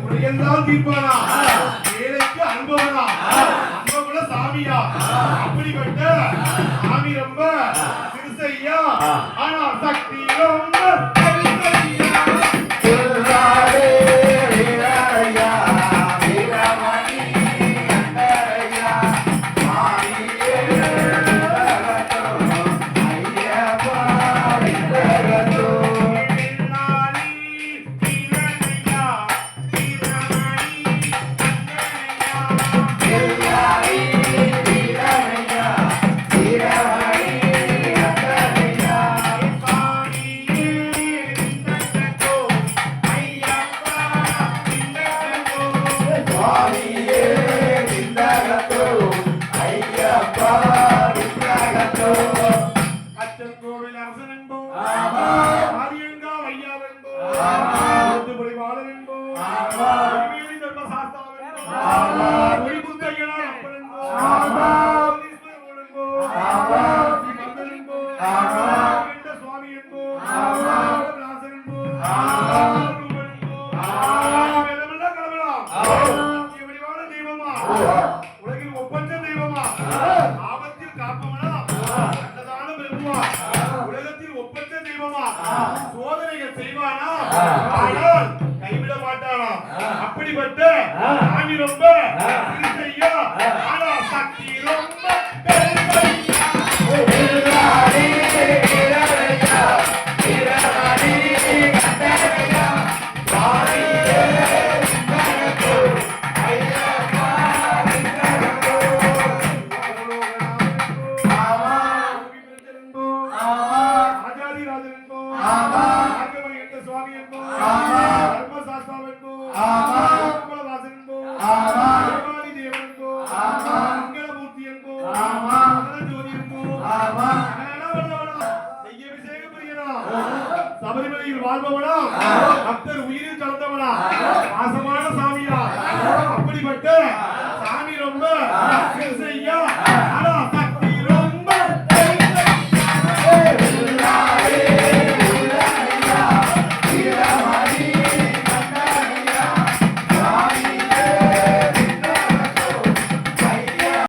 குறையெல்லாம் தீர்ப்பானா, ஏழைக்கு அன்பவனா, அன்பகுல சாமியா, அப்படிப்பட்ட சாமி ரொம்ப சிறுசையா, ஆனா சக்தி ரொம்ப உலகில் ஒப்பற்ற தெய்வமா, ஆபத்தில் காப்பவனா, நல்லதான பெருமா, உலகத்தில் ஒப்பற்ற தெய்வமா, சோதனைகள் செய்வானா, ஆனால் கைவிட மாட்டானா. அப்படிப்பட்ட சாமி ரொம்ப சிறுசையா, ஆனா சக்தி ரொம்ப பெருசையா. சபரிமலையில் வாழ்பவனா, பக்தர் உயிரில் கலந்தவனா, பாசமான சாமியா,